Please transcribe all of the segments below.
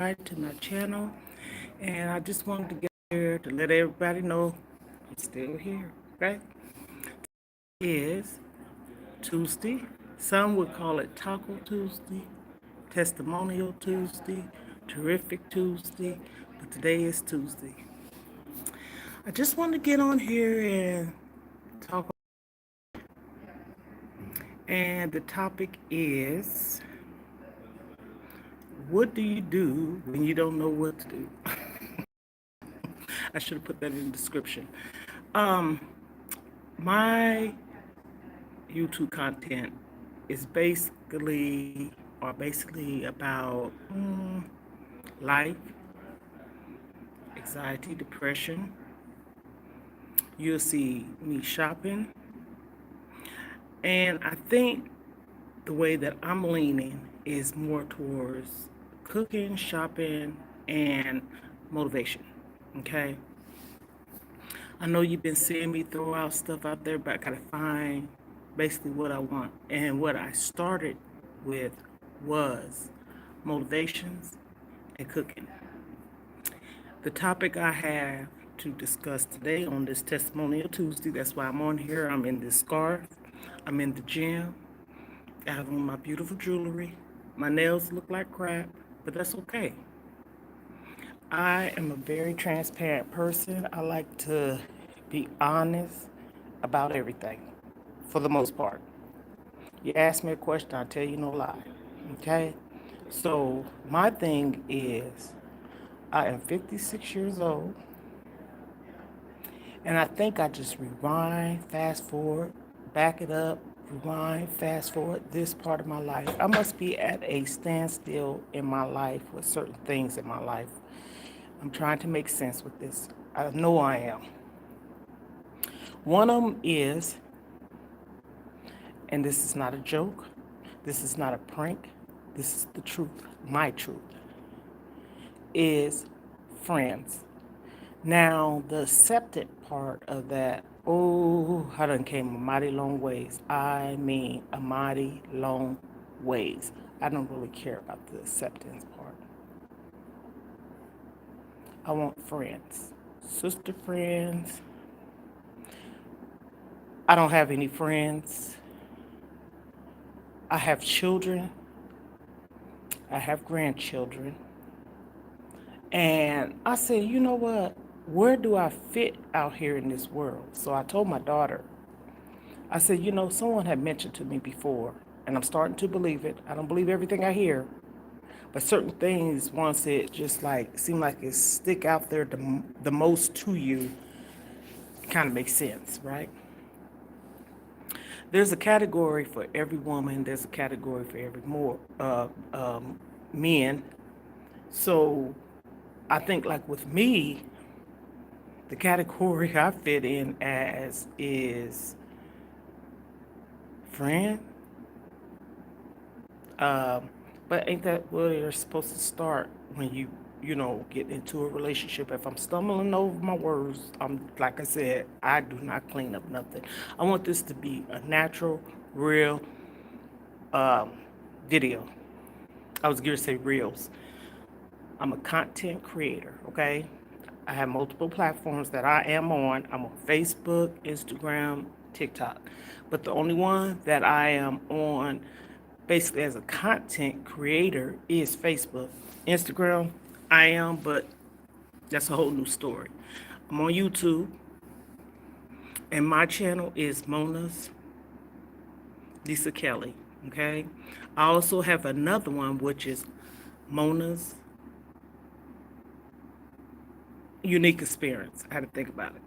to my channel, and I just wanted to get here to let everybody know I'm still here. Okay, is Tuesday. Some would call it Taco Tuesday, Testimonial Tuesday, Terrific Tuesday, but today is Tuesday. I just wanted to get on here and talk, and the topic is, what do you do when you don't know what to do? I should have put that in the description. Um, my YouTube content is basically about life, anxiety, depression. You'll see me shopping, and I think the way that I'm leaning is more towards cooking, shopping, and motivation. Okay. I know you've been seeing me throw out stuff out there, but I gotta find basically what I want. And what I started with was motivations and cooking. The topic I have to discuss today on this Testimonial Tuesday, that's why I'm on here. I'm in this scarf, I'm in the gym, I have on my beautiful jewelry. My nails look like crap, but that's okay. I am a very transparent person. I like to be honest about everything, for the most part. You ask me a question, I tell you no lie. Okay? So, my thing is, I am 56 years old, and I think I just rewind, fast forward, back it up, rewind, fast forward this part of my life. I must be at a standstill in my life with certain things in my life. I'm trying to make sense with this. I know I am. One of them is, and this is not a joke, this is not a prank, this is the truth, my truth, is friends. Now, the accepted part of that, oh, I done came a mighty long ways. I mean, a mighty long ways. I don't really care about the acceptance part. I want friends, sister friends. I don't have any friends. I have children. I have grandchildren. And I said, you know what? Where do I fit out here in this world? So I told my daughter, I said, someone had mentioned to me before, and I'm starting to believe it. I don't believe everything I hear, but certain things, once it just like seem like it stick out there the most to you, kind of makes sense, right? There's a category for every woman. There's a category for every men. So I think like with me, the category I fit in as is friend. But ain't that where you're supposed to start when you get into a relationship? If I'm stumbling over my words, I'm like I said, I do not clean up nothing. I want this to be a natural, real video. I was going to say reels. I'm a content creator, okay? I have multiple platforms that I am on. I'm on Facebook, Instagram, TikTok. But the only one that I am on basically as a content creator is Facebook. Instagram, I am, but that's a whole new story. I'm on YouTube, and my channel is Mona's Lisa Kelly, okay? I also have another one, which is Mona's Unique Experience. I had to think about it.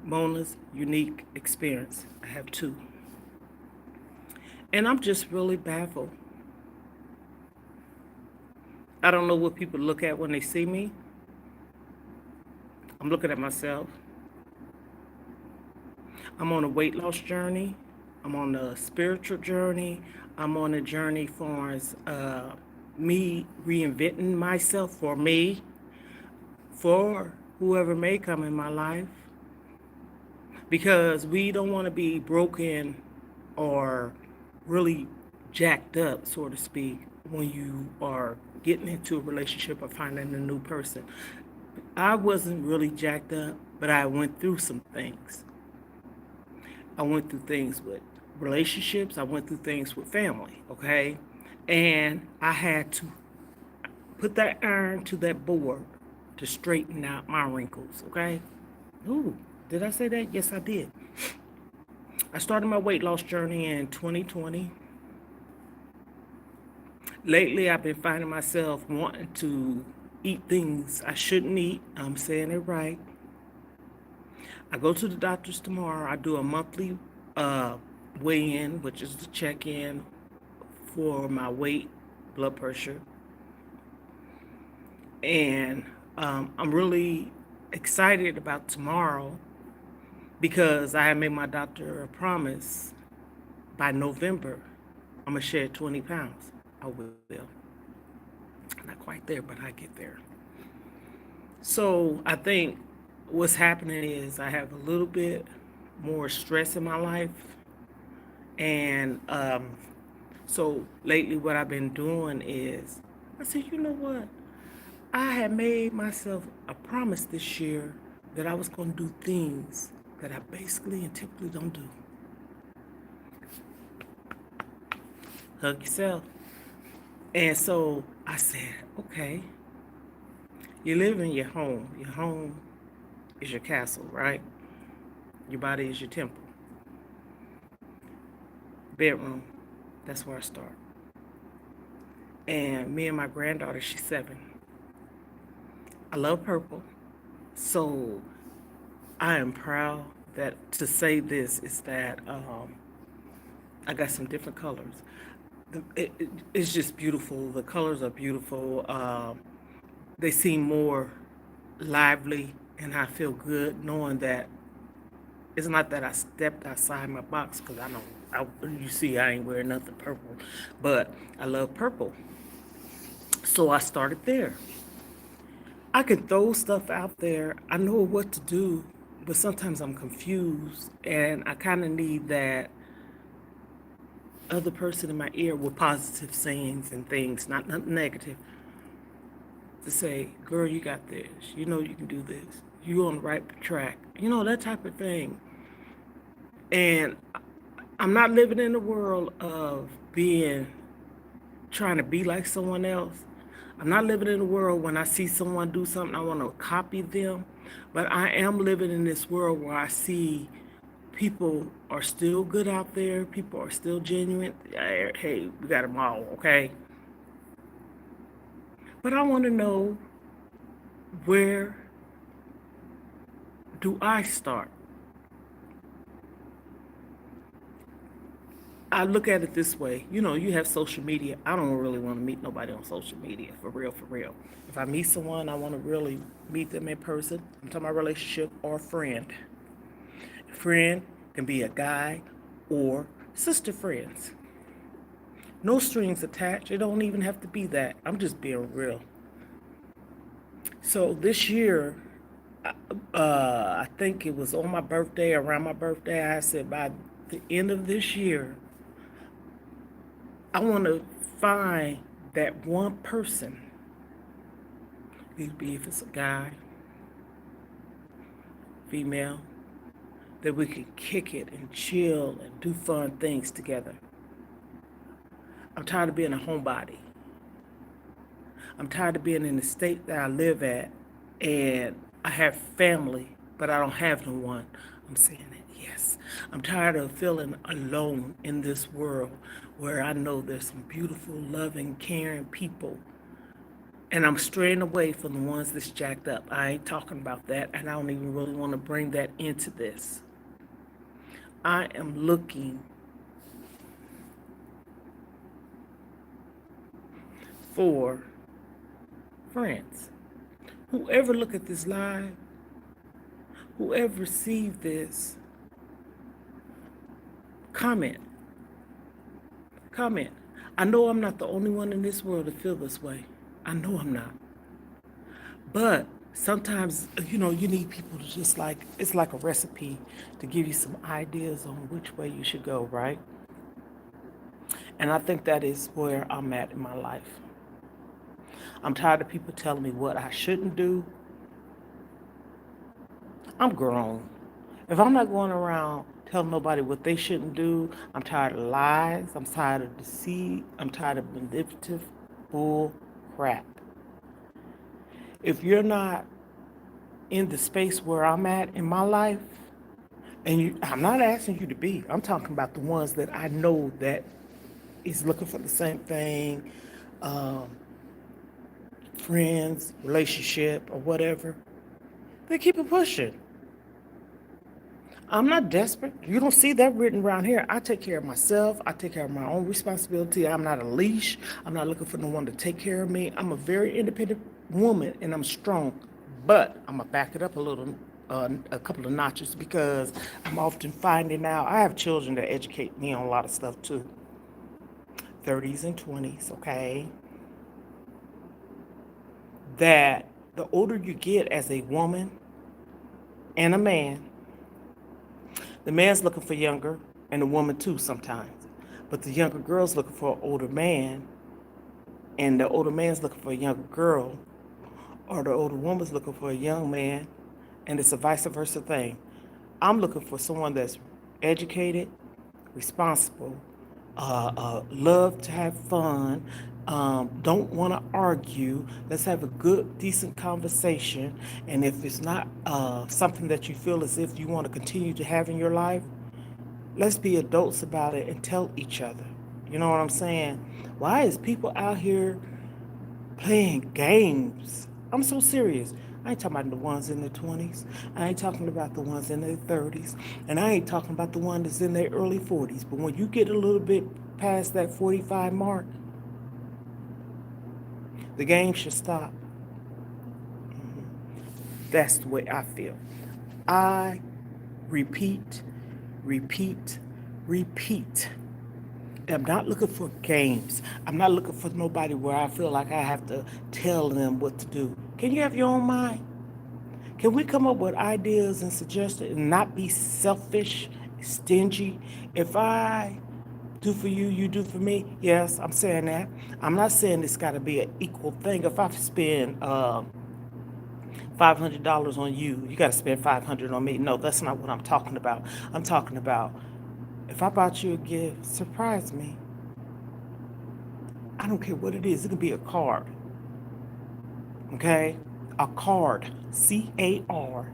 Mona's Unique Experience. I have two. And I'm just really baffled. I don't know what people look at when they see me. I'm looking at myself. I'm on a weight loss journey. I'm on a spiritual journey. I'm on a journey for me reinventing myself for me, for whoever may come in my life. Because we don't want to be broken or really jacked up, so to speak, when you are getting into a relationship or finding a new person. I wasn't really jacked up, but I went through some things. I went through things with relationships, I went through things with family, okay? And I had to put that iron to that board to straighten out my wrinkles, okay? Ooh, did I say that? Yes, I did. I started my weight loss journey in 2020. Lately, I've been finding myself wanting to eat things I shouldn't eat. I'm saying it right. I go to the doctor's tomorrow. I do a monthly weigh-in, which is the check-in for my weight, blood pressure, and I'm really excited about tomorrow because I have made my doctor a promise by November I'm gonna shed 20 pounds. I will. Not quite there, but I get there. So I think what's happening is I have a little bit more stress in my life, and so lately what I've been doing is I said, you know what? I had made myself a promise this year that I was going to do things that I basically and typically don't do. Hug yourself. And so I said, okay, you live in your home. Your home is your castle, right? Your body is your temple. Bedroom, that's where I start. And me and my granddaughter, she's 7. I love purple. So I am proud that to say this is that I got some different colors. It's just beautiful. The colors are beautiful. They seem more lively, and I feel good knowing that it's not that I stepped outside my box because I know you see I ain't wearing nothing purple, but I love purple. So I started there. I can throw stuff out there. I know what to do, but sometimes I'm confused, and I kind of need that other person in my ear with positive sayings and things, not negative, to say, girl, you got this. You know you can do this. You on the right track. You know, that type of thing. And I'm not living in the world of trying to be like someone else. I'm not living in a world when I see someone do something, I want to copy them. But I am living in this world where I see people are still good out there. People are still genuine. Hey, we got them all, okay? But I want to know, where do I start? I look at it this way. You know, you have social media. I don't really want to meet nobody on social media, for real, for real. If I meet someone, I want to really meet them in person. I'm talking about relationship or friend. Friend can be a guy or sister friends. No strings attached. It don't even have to be that. I'm just being real. So this year, I think it was on my birthday, around my birthday, I said by the end of this year, I want to find that one person, be if it's a guy, female, that we could kick it and chill and do fun things together. I'm tired of being a homebody. I'm tired of being in the state that I live at, and I have family, but I don't have no one. I'm saying it, yes. I'm tired of feeling alone in this world where I know there's some beautiful, loving, caring people, and I'm straying away from the ones that's jacked up. I ain't talking about that, and I don't even really want to bring that into this. I am looking for friends. Whoever look at this live, whoever received this, comment. Comment. I know I'm not the only one in this world to feel this way. I know I'm not. But sometimes, you know, you need people to just like, it's like a recipe to give you some ideas on which way you should go, right? And I think that is where I'm at in my life. I'm tired of people telling me what I shouldn't do. I'm grown. If I'm not going around telling nobody what they shouldn't do, I'm tired of lies. I'm tired of deceit. I'm tired of manipulative bull crap. If you're not in the space where I'm at in my life, and I'm not asking you to be, I'm talking about the ones that I know that is looking for the same thing, um, friends, relationship, or whatever, they keep it pushing. I'm not desperate. You don't see that written around here. I take care of myself. I take care of my own responsibility. I'm not a leash. I'm not looking for no one to take care of me. I'm a very independent woman and I'm strong. But I'm going to back it up a couple of notches because I'm often finding out I have children that educate me on a lot of stuff too. 30s and 20s, okay? That the older you get as a woman and a man, the man's looking for younger, and the woman too sometimes. But the younger girl's looking for an older man, and the older man's looking for a younger girl, or the older woman's looking for a young man, and it's a vice versa thing. I'm looking for someone that's educated, responsible, love to have fun, don't want to argue. Let's have a good, decent conversation. And if it's not something that you feel as if you want to continue to have in your life, let's be adults about it and tell each other. You know what I'm saying? Why is people out here playing games? I'm so serious. I ain't talking about the ones in their 20s. I ain't talking about the ones in their 30s. And I ain't talking about the one that's in their early 40s. But when you get a little bit past that 45 mark, the game should stop. That's the way I feel. I repeat, repeat, repeat. I'm not looking for games. I'm not looking for nobody where I feel like I have to tell them what to do. Can you have your own mind? Can we come up with ideas and suggestions and not be selfish, stingy? If I do for you, you do for me. Yes, I'm saying that. I'm not saying it's got to be an equal thing. If I spend $500 on you, you got to spend 500 on me. No, that's not what I'm talking about. I'm talking about if I bought you a gift, surprise me. I don't care what it is. It could be a card. Okay? A card. CARDS.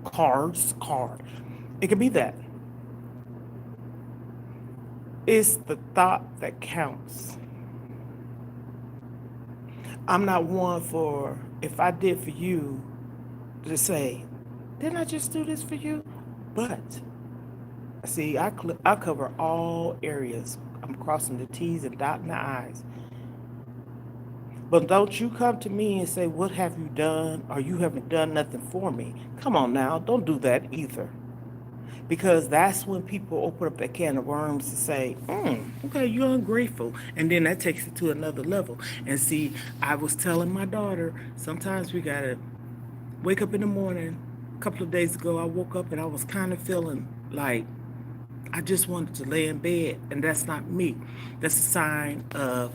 Cards, card. It could be that. It's the thought that counts. I'm not one for, if I did for you, to say, didn't I just do this for you? But, see, I cover all areas. I'm crossing the T's and dotting the I's. But don't you come to me and say, what have you done? Or you haven't done nothing for me. Come on now, don't do that either. Because that's when people open up that can of worms to say, okay, you're ungrateful. And then that takes it to another level. And see, I was telling my daughter, sometimes we got to wake up in the morning. A couple of days ago, I woke up and I was kind of feeling like I just wanted to lay in bed. And that's not me. That's a sign of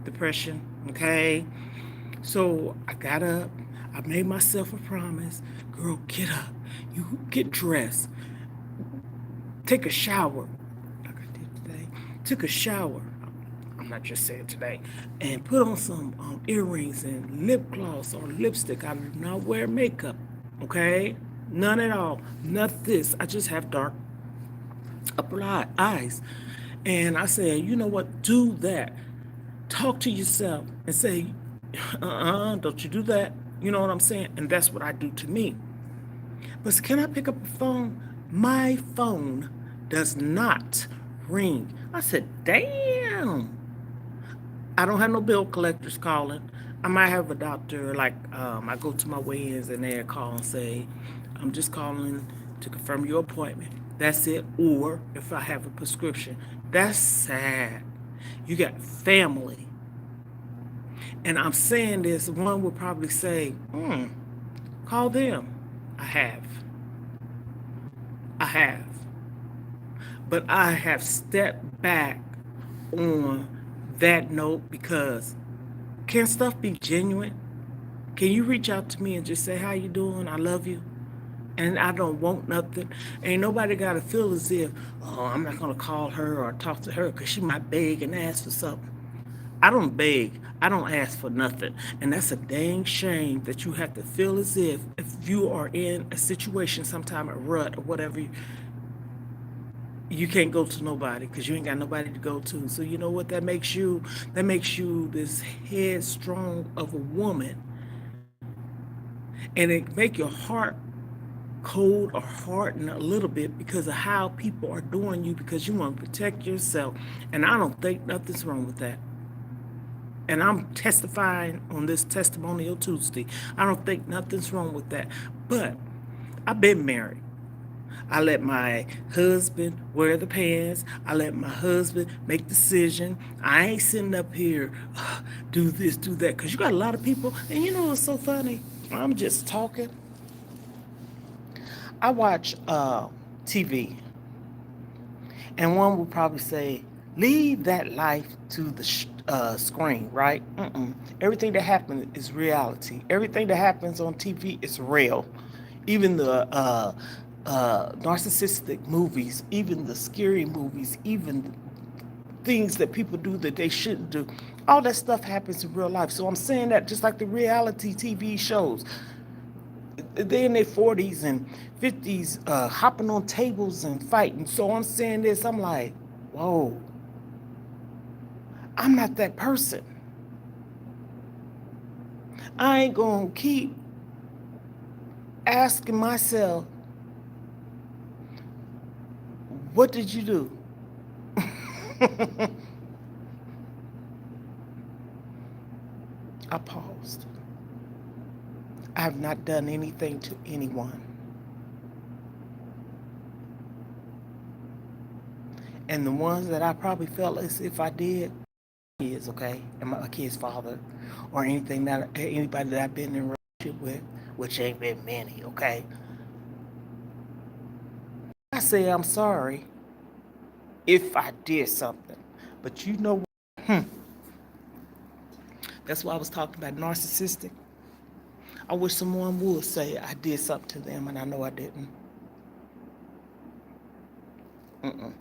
depression, okay? So I got up. I made myself a promise. Girl, get up. You get dressed. Take a shower. Like I did today. Took a shower. I'm not just saying today. And put on some earrings and lip gloss or lipstick. I do not wear makeup. Okay? None at all. Not this. I just have dark upper eyes. And I said, you know what? Do that. Talk to yourself and say, don't you do that. You know what I'm saying? And that's what I do to me. But can I pick up a phone? My phone does not ring. I said, damn. I don't have no bill collectors calling. I might have a doctor, like I go to my weigh-ins and they call and say, I'm just calling to confirm your appointment. That's it. Or if I have a prescription. That's sad. You got family. And I'm saying this, one would probably say, call them. I have. I have. But I have stepped back on that note, because can stuff be genuine? Can you reach out to me and just say, how you doing? I love you. And I don't want nothing. Ain't nobody got to feel as if, oh, I'm not going to call her or talk to her because she might beg and ask for something. I don't beg. I don't ask for nothing. And that's a dang shame that you have to feel as if you are in a situation, sometime a rut or whatever, you can't go to nobody because you ain't got nobody to go to. So you know what that makes you? That makes you this headstrong of a woman, and it make your heart cold or harden a little bit because of how people are doing you, because you want to protect yourself. And I don't think nothing's wrong with that. And I'm testifying on this testimonial Tuesday. I don't think nothing's wrong with that. But I've been married. I let my husband wear the pants. I let my husband make decision. I ain't sitting up here, do this, do that. Because you got a lot of people. And you know what's so funny? I'm just talking. I watch TV. And one will probably say, leave that life to the screen, right? Everything that happens is reality. Everything that happens on TV is real. Even the narcissistic movies, even the scary movies, even things that people do that they shouldn't do. All that stuff happens in real life. So I'm saying that just like the reality TV shows, they're in their 40s and 50s, hopping on tables and fighting. So I'm saying this, I'm like, whoa, I'm not that person. I ain't gonna keep asking myself, what did you do? I paused. I have not done anything to anyone. And the ones that I probably felt as if I did, kids, okay, and my kid's father, or anything that anybody that I've been in a relationship with, which ain't been many, okay. I say I'm sorry if I did something, but you know what? That's why I was talking about narcissistic. I wish someone would say I did something to them, and I know I didn't. Mm-mm.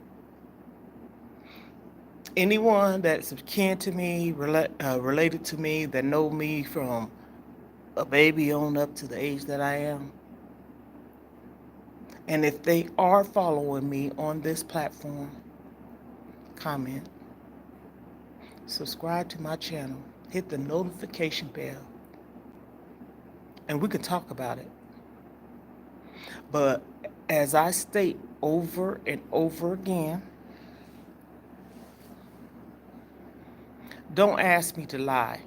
Anyone that's kin to me, related to me, that know me from a baby on up to the age that I am, and if they are following me on this platform, comment, subscribe to my channel, hit the notification bell, and we can talk about it. But as I state over and over again, don't ask me to lie.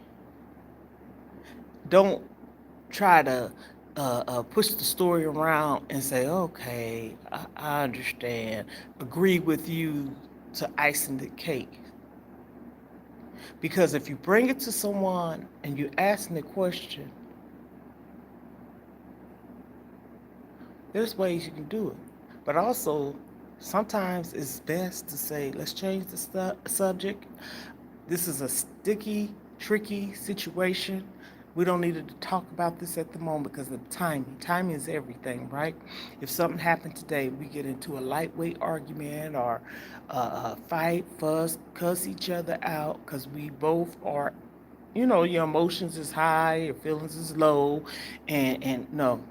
Don't try to push the story around and say, okay, I understand, agree with you to icing the cake. Because if you bring it to someone and you ask them the question, there's ways you can do it. But also, sometimes it's best to say, let's change the subject. This is a sticky, tricky situation. We don't need to talk about this at the moment because of timing. Timing is everything, right? If something happened today, we get into a lightweight argument or fight, fuss, cuss each other out because we both are, your emotions is high, your feelings is low, and no,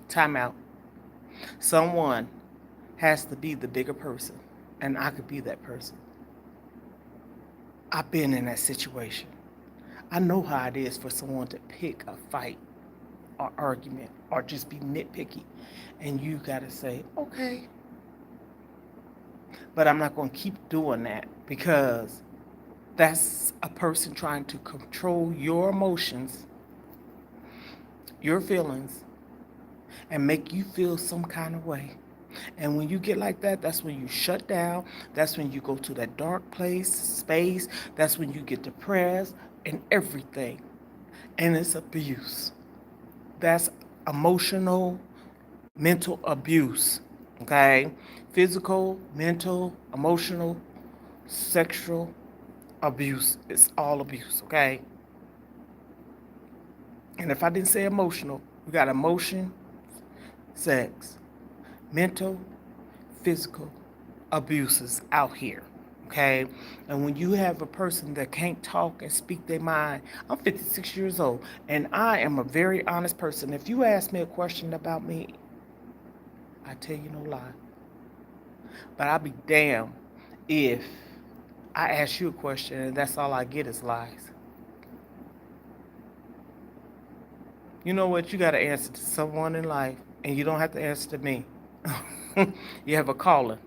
time out. Someone has to be the bigger person, and I could be that person. I've been in that situation. I know how it is for someone to pick a fight or argument or just be nitpicky. And you got to say, okay. But I'm not going to keep doing that because that's a person trying to control your emotions, your feelings, and make you feel some kind of way. And when you get like that, that's when you shut down. That's when you go to that dark space. That's when you get depressed and everything. And it's abuse. That's emotional, mental abuse. Okay? Physical, mental, emotional, Sexual abuse is all abuse, okay? And if I didn't say emotional, we got emotion, sex, mental, physical abuses out here. Okay. And when you have a person that can't talk and speak their mind, I'm 56 years old and I am a very honest person. If you ask me a question about me, I tell you no lie. But I'll be damned if I ask you a question and that's all I get is lies. You know what? You got to answer to someone in life and you don't have to answer to me. You have a caller.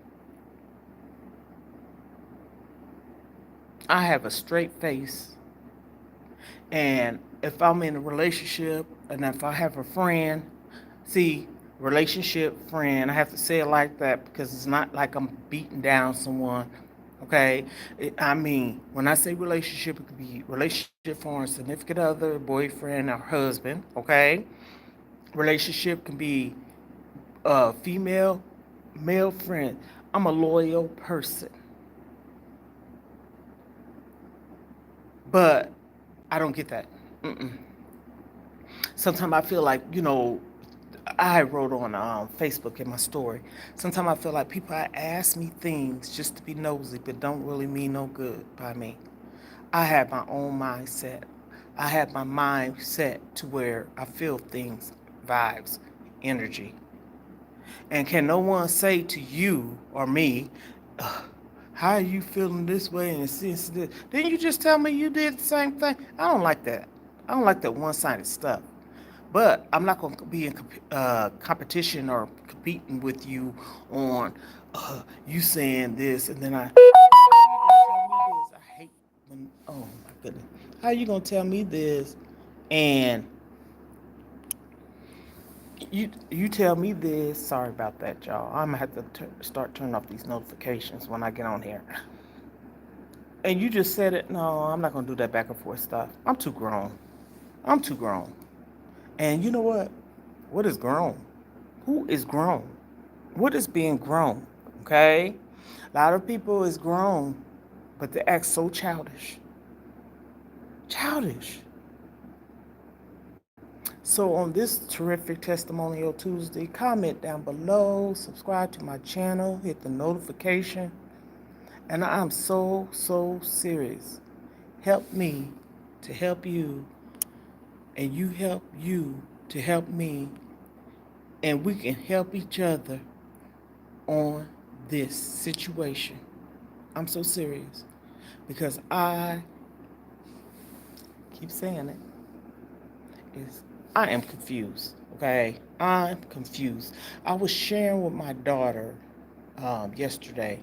I have a straight face. And if I'm in a relationship and if I have a friend, see, relationship, friend, I have to say it like that because it's not like I'm beating down someone. Okay. I mean, when I say relationship, it could be relationship for a significant other, boyfriend, or husband. Okay. Relationship can be female, male friend. I'm a loyal person. But I don't get that. Mm-mm. Sometimes I feel like, I wrote on Facebook in my story. Sometimes I feel like people ask me things just to be nosy, but don't really mean no good by me. I have my own mindset. I have my mind set to where I feel things, vibes, energy. And can no one say to you or me, how are you feeling this way and this? Didn't you just tell me you did the same thing? I don't like that. I don't like that one-sided stuff. But I'm not going to be in competition or competing with you on you saying this and then I. How you gonna tell me this? I hate when. Oh my goodness. How you gonna tell me this and you tell me this? Sorry about that, y'all. I'm gonna have to start turning off these notifications when I get on here. And you just said it. No, I'm not gonna do that back and forth stuff. I'm too grown. I'm too grown. And you know what? What is grown? Who is grown? What is being grown? Okay? A lot of people is grown, but they act so childish. Childish. So on this terrific testimonial Tuesday, comment down below, subscribe to my channel, hit the notification. And I'm so, so serious. Help me to help you, and you help you to help me, and we can help each other on this situation. I'm so serious because I keep saying it is I am confused. Okay, I'm confused. I was sharing with my daughter yesterday.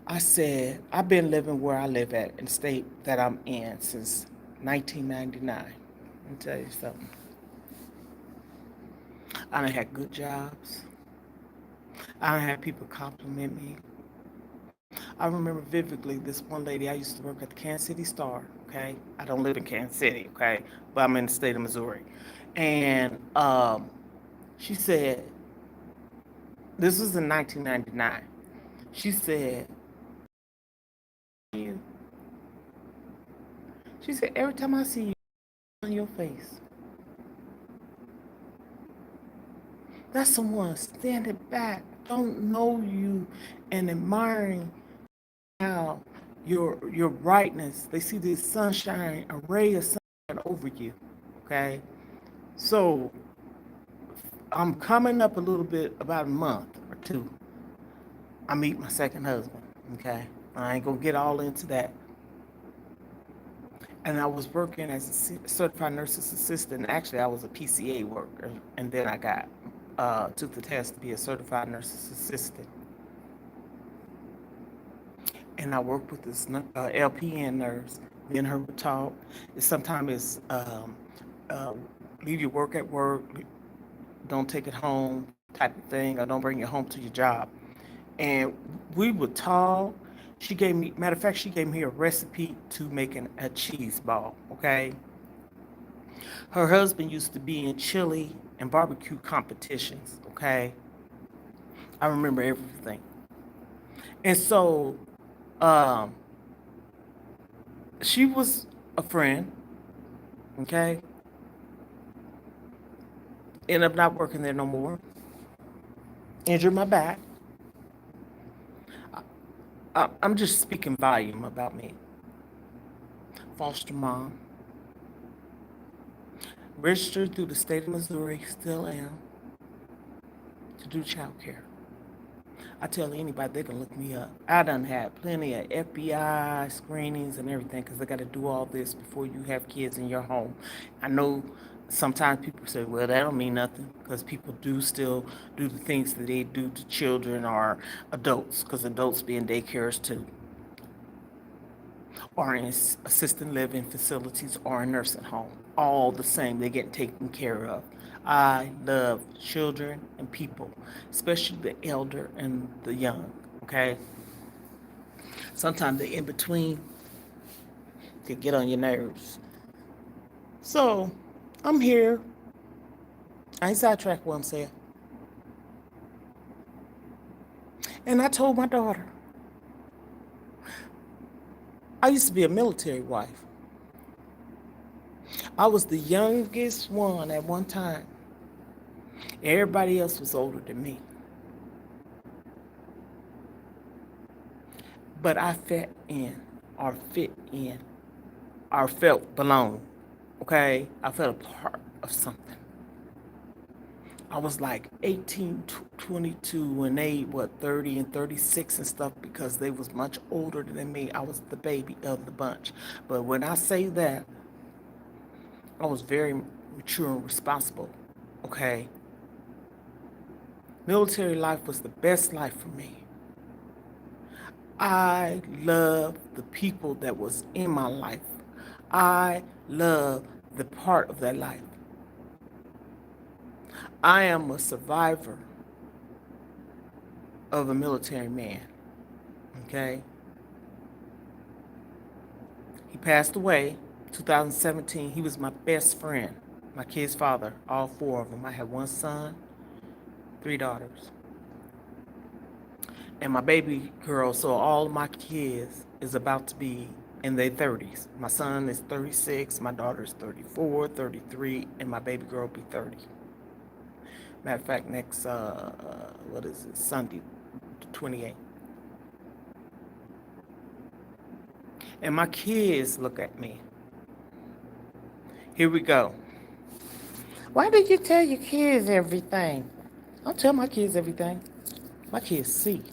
I said I've been living where I live at in the state that I'm in since 1999. Let me tell you something. I done had good jobs. I done had people compliment me. I remember vividly this one lady, I used to work at the Kansas City Star, okay? I don't live in Kansas City, okay? But I'm in the state of Missouri. And she said, this was in 1999. She said, you. She said, every time I see you on your face, that's someone standing back, don't know you, and admiring how your brightness. They see this sunshine, a ray of sunshine over you. Okay, so I'm coming up a little bit about a month or two. I meet my second husband. Okay, I ain't gonna get all into that. And I was working as a certified nurse's assistant. Actually, I was a PCA worker, and then I got took the test to be a certified nurse's assistant. And I worked with this LPN nurse. Me and her would talk. Sometimes it's uh, leave your work at work, don't take it home type of thing, or don't bring it home to your job. And we would talk. She gave me, matter of fact, she gave me a recipe to making a cheese ball. Okay. Her husband used to be in chili and barbecue competitions. Okay. I remember everything. And so um, she was a friend, okay? Ended up not working there no more. Injured my back. I'm just speaking volume about me. Foster mom. Registered through the state of Missouri, still am, to do child care. I tell anybody they can look me up. I done had plenty of FBI screenings and everything because they got to do all this before you have kids in your home. I know sometimes people say, well, that don't mean nothing because people do still do the things that they do to children or adults because adults be in daycares too or in assisted living facilities or a nursing home. All the same, they get taken care of. I love children and people, especially the elder and the young. Okay, sometimes the in between can get on your nerves. So, I'm here. I ain't sidetrack what I'm saying. And I told my daughter, I used to be a military wife. I was the youngest one at one time. Everybody else was older than me. But I fit in, or felt belong. Okay? I felt a part of something. I was like 18, 22 when they, 30 and 36 and stuff because they was much older than me. I was the baby of the bunch. But when I say that, I was very mature and responsible. Okay? Military life was the best life for me. I love the people that was in my life. I love the part of that life. I am a survivor of a military man. Okay? He passed away 2017. He was my best friend, my kid's father, all four of them. I had one son, three daughters. And my baby girl, so all of my kids is about to be in their 30s. My son is 36, my daughter is 34, 33, and my baby girl will be 30. Matter of fact, next, Sunday, 28. And my kids look at me. Here we go. Why do you tell your kids everything? I don't tell my kids everything. My kids see.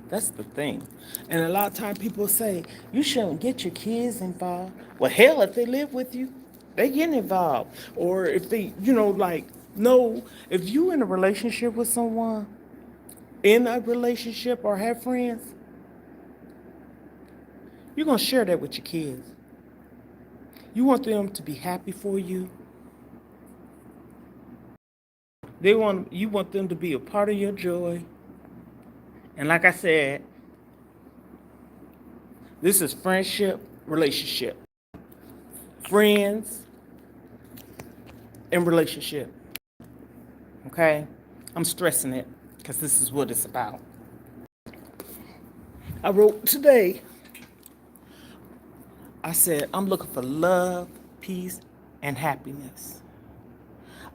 That's the thing. And a lot of times people say, you shouldn't get your kids involved. Well, hell, if they live with you, they get involved. Or if they, no, if you in a relationship with someone, in a relationship or have friends, you're going to share that with your kids. You want them to be happy for you. You want them to be a part of your joy. And like I said, this is friendship, relationship. Friends and relationship. Okay? I'm stressing it because this is what it's about. I wrote today, I said, I'm looking for love, peace, and happiness.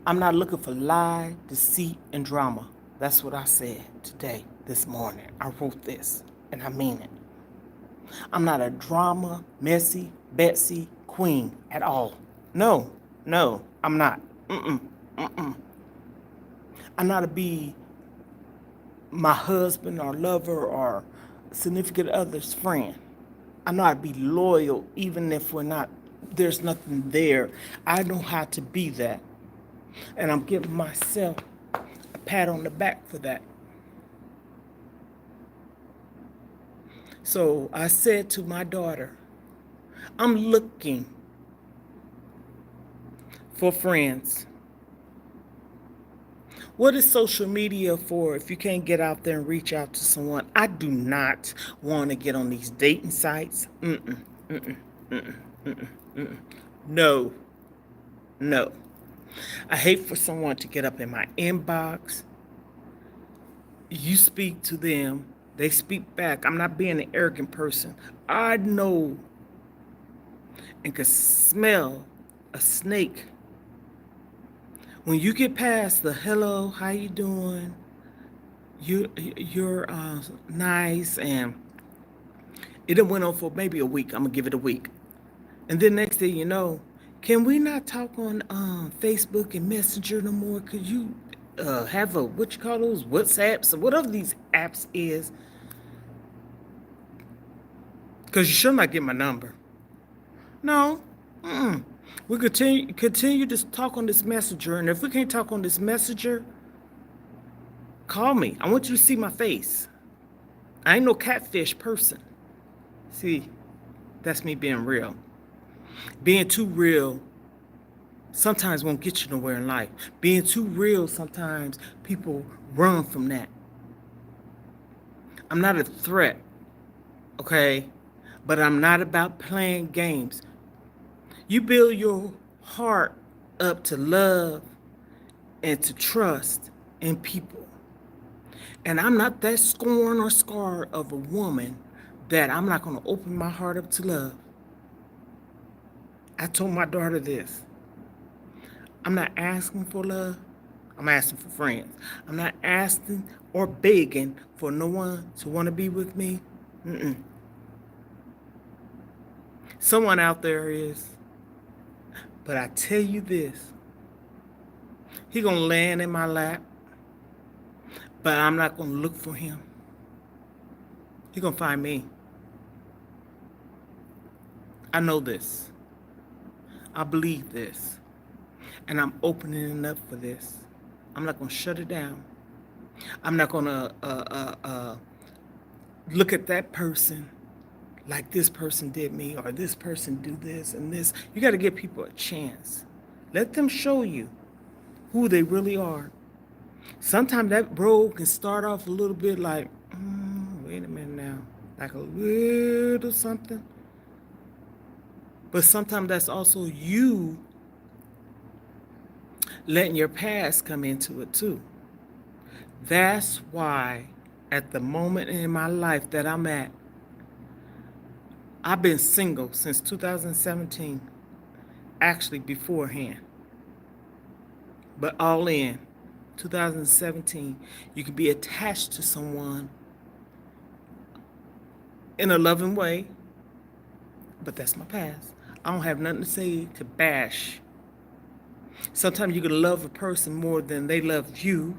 I'm not looking for lie, deceit, and drama. That's what I said today, this morning. I wrote this, and I mean it. I'm not a drama, messy, Betsy, queen at all. No, I'm not. I'm not to be my husband or lover or significant other's friend. I'm not to be loyal even if there's nothing there. I know how to be that. And I'm giving myself a pat on the back for that. So I said to my daughter, I'm looking for friends. What is social media for if you can't get out there and reach out to someone? I do not want to get on these dating sites. No. I hate for someone to get up in my inbox. You speak to them, they speak back. I'm not being an arrogant person. I know and can smell a snake. When you get past the hello, how you doing? You're nice, and it went on for maybe a week. I'm gonna give it a week, and then next thing you know, can we not talk on Facebook and Messenger no more? Could you have a what you call those WhatsApps or whatever these apps is? Because you should not get my number. No. Mm-mm. We continue to talk on this messenger, and if we can't talk on this messenger, call me. I want you to see my face. I ain't no catfish person. See, that's me being real. Being too real sometimes won't get you nowhere in life. Being too real, sometimes people run from that. I'm not a threat, okay? But I'm not about playing games. You build your heart up to love and to trust in people. And I'm not that scorn or scar of a woman that I'm not going to open my heart up to love. I told my daughter this. I'm not asking for love. I'm asking for friends. I'm not asking or begging for no one to want to be with me. Mm-mm. Someone out there is. But I tell you this. He going to land in my lap. But I'm not going to look for him. He going to find me. I know this. I believe this. And I'm opening up for this. I'm not going to shut it down. I'm not going to look at that person like this person did me or this person do this and this. You got to give people a chance. Let them show you who they really are. Sometimes that road can start off a little bit like, wait a minute now, like a little something. But sometimes that's also you letting your past come into it too. That's why at the moment in my life that I'm at, I've been single since 2017, actually beforehand. But all in 2017, you can be attached to someone in a loving way, but that's my past. I don't have nothing to say to bash. Sometimes you can love a person more than they love you,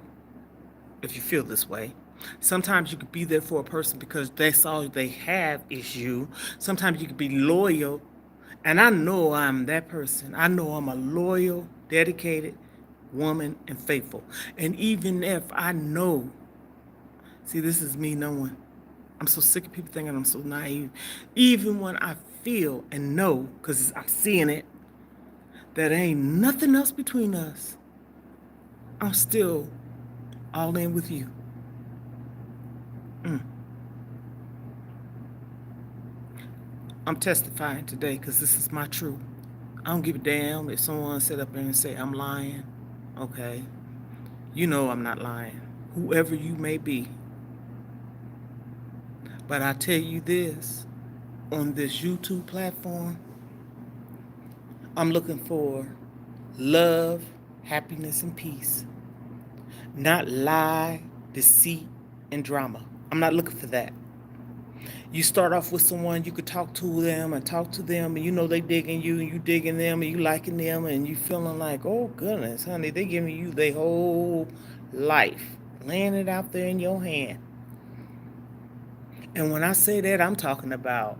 if you feel this way. Sometimes you could be there for a person because that's all they have is you. Sometimes you could be loyal. And I know I'm that person. I know I'm a loyal, dedicated woman and faithful. And even if I know, see, this is me knowing. I'm so sick of people thinking I'm so naive. Even when I feel and know, because I'm seeing it, that ain't nothing else between us, I'm still all in with you. I'm testifying today because this is my truth. I don't give a damn if someone sit up there and say I'm lying. Okay. You know I'm not lying. Whoever you may be. But I tell you this, on this YouTube platform, I'm looking for love, happiness, and peace. Not lie, deceit, and drama. I'm not looking for that. You start off with someone, you could talk to them, and you know they digging you, and you digging them, and you liking them, and you feeling like, oh goodness, honey, they giving you their whole life, laying it out there in your hand. And when I say that, I'm talking about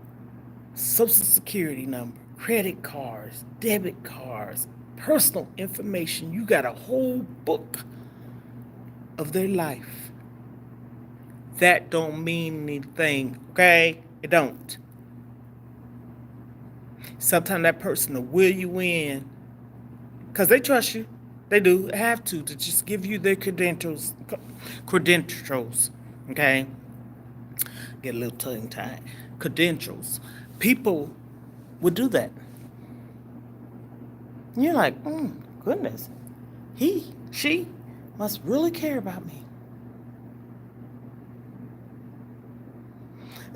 social security number, credit cards, debit cards, personal information. You got a whole book of their life. That don't mean anything, okay? It don't. Sometimes that person will will you in because they trust you. They do have to just give you their credentials, okay? Get a little tongue-tied. Credentials. People would do that. And you're like, goodness, she must really care about me.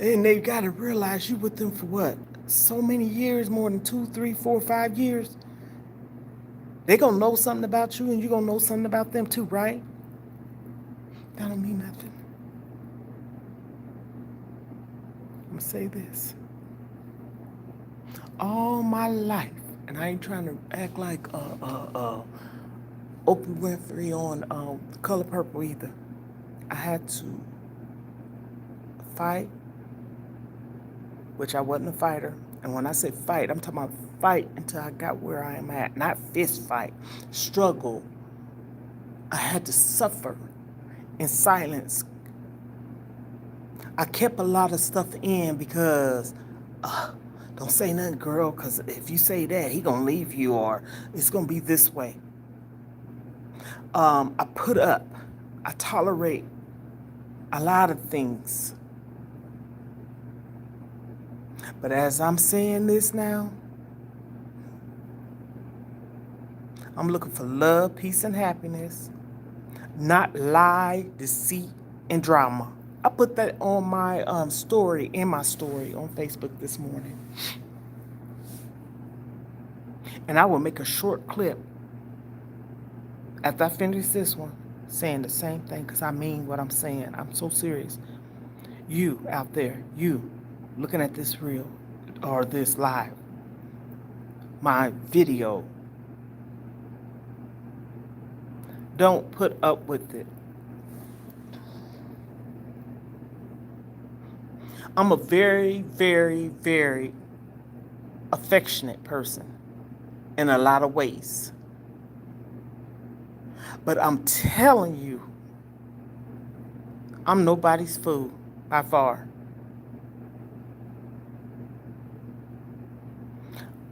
And they got to realize you with them for what? So many years, more than 2, 3, 4, 5 years. They going to know something about you and you going to know something about them too, right? That don't mean nothing. I'm going to say this. All my life, and I ain't trying to act like Oprah Winfrey on Color Purple either. I had to fight, which I wasn't a fighter. And when I say fight, I'm talking about fight until I got where I am at. Not fist fight, struggle. I had to suffer in silence. I kept a lot of stuff in because, don't say nothing, girl, because if you say that, he gonna leave you or it's gonna be this way. I put up, I tolerate a lot of things. But as I'm saying this now, I'm looking for love, peace, and happiness, not lie, deceit, and drama. I put that on my story, in my story on Facebook this morning. And I will make a short clip after I finish this one saying the same thing because I mean what I'm saying. I'm so serious. You out there, you looking at this reel or this live, my video, don't put up with it. I'm a very, very, very affectionate person in a lot of ways. But I'm telling you, I'm nobody's fool by far.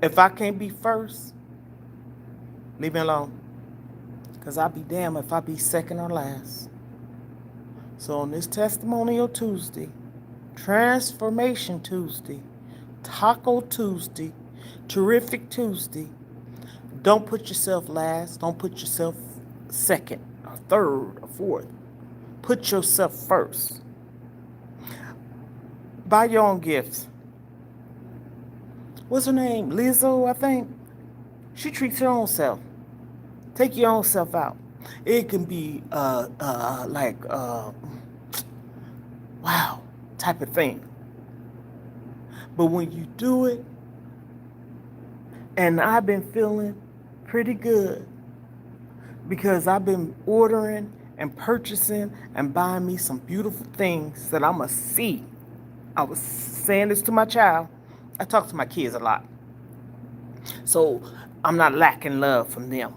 If I can't be first, leave me alone. Because I'll be damned if I be second or last. So on this Testimonial Tuesday, Transformation Tuesday, Taco Tuesday, Terrific Tuesday, don't put yourself last. Don't put yourself second or third or fourth. Put yourself first. Buy your own gifts. What's her name? Lizzo, I think. She treats her own self. Take your own self out. It can be wow type of thing. But when you do it, and I've been feeling pretty good because I've been ordering and purchasing and buying me some beautiful things that I must see. I was saying this to my child. I talk to my kids a lot. So I'm not lacking love from them.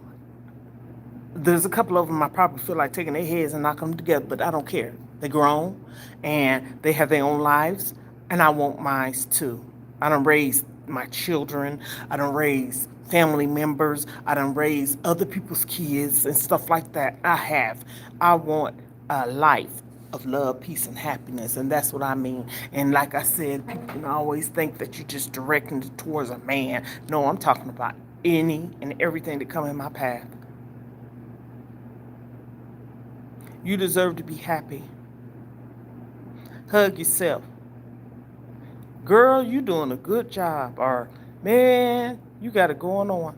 There's a couple of them I probably feel like taking their heads and knocking them together, but I don't care. They're grown and they have their own lives, and I want mine too. I done raised my children. I done raised family members. I done raised other people's kids and stuff like that. I have. I want a life of love, peace, and happiness, and that's what I mean. And like I said, people always think that you're just directing it towards a man. No, I'm talking about any and everything that come in my path. You deserve to be happy. Hug yourself. Girl, you doing a good job. Or, man, you got it going on.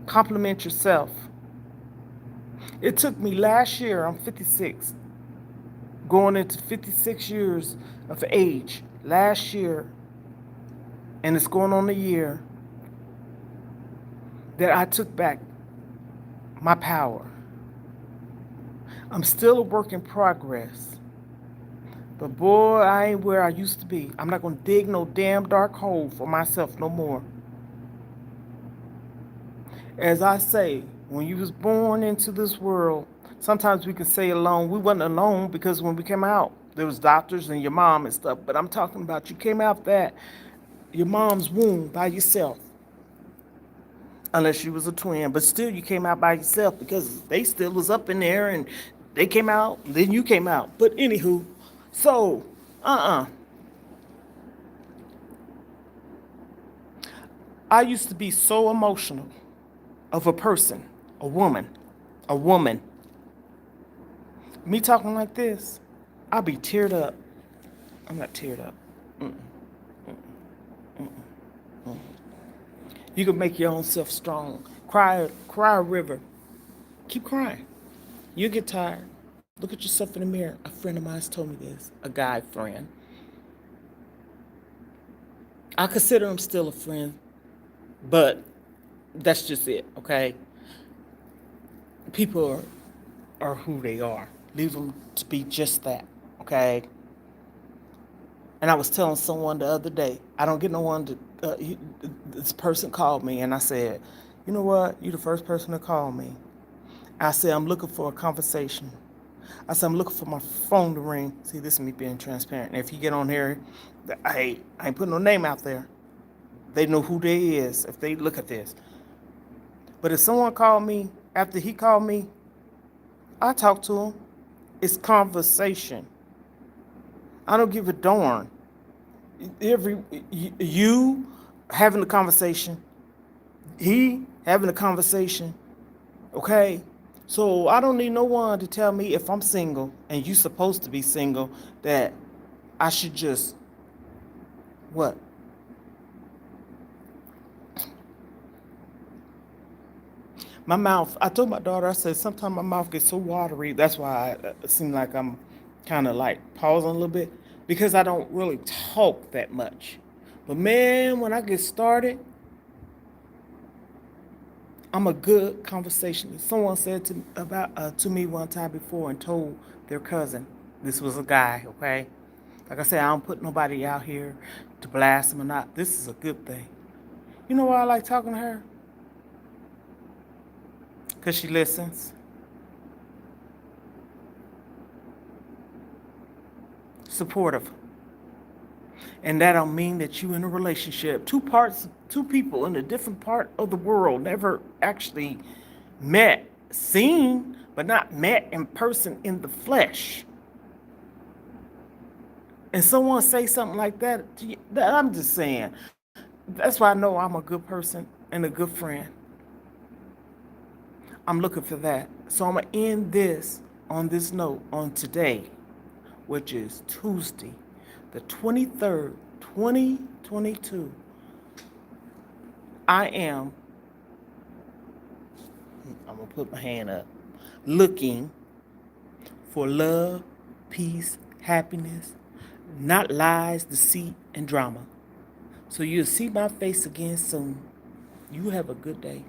Compliment yourself. It took me last year, I'm 56, going into 56 years of age, last year, and it's going on a year, that I took back my power. I'm still a work in progress. But boy, I ain't where I used to be. I'm not going to dig no damn dark hole for myself no more. As I say, when you was born into this world, sometimes we can say alone. We wasn't alone because when we came out, there was doctors and your mom and stuff. But I'm talking about you came out that, your mom's womb by yourself. Unless you was a twin. But still, you came out by yourself because they still was up in there and they came out, then you came out. But anywho, so, I used to be so emotional of a person, a woman. Me talking like this, I'll be teared up. I'm not teared up. Mm-mm. You can make your own self strong. Cry a river. Keep crying. You get tired. Look at yourself in the mirror. A friend of mine told me this, a guy friend. I consider him still a friend, but that's just it, okay? People are who they are. Leave them to be just that, okay? And I was telling someone the other day, I don't get no one to, this person called me and I said, you know what? You're the first person to call me. I said, I'm looking for a conversation. I said, I'm looking for my phone to ring. See, this is me being transparent. And if you get on here, I ain't putting no name out there. They know who they is if they look at this. But if someone called me after he called me, I talk to him. It's conversation. I don't give a darn. You having a conversation, he having a conversation, okay? So I don't need no one to tell me if I'm single and you supposed to be single that I should just what? My mouth, I told my daughter, I said, sometimes my mouth gets so watery. That's why it seems like I'm kind of like pausing a little bit because I don't really talk that much. But man, when I get started, I'm a good conversationalist. Someone said to me one time before and told their cousin, this was a guy, okay? Like I said, I don't put nobody out here to blast them or not. This is a good thing. You know why I like talking to her? Because she listens. Supportive. And that don't mean that you in a relationship. Two people in a different part of the world never actually met, seen, but not met in person in the flesh. And someone say something like that, I'm just saying. That's why I know I'm a good person and a good friend. I'm looking for that. So I'm going to end this on this note on today, which is Tuesday, the 23rd, 2022. I'm going to put my hand up, looking for love, peace, happiness, not lies, deceit, and drama. So you'll see my face again soon. You have a good day.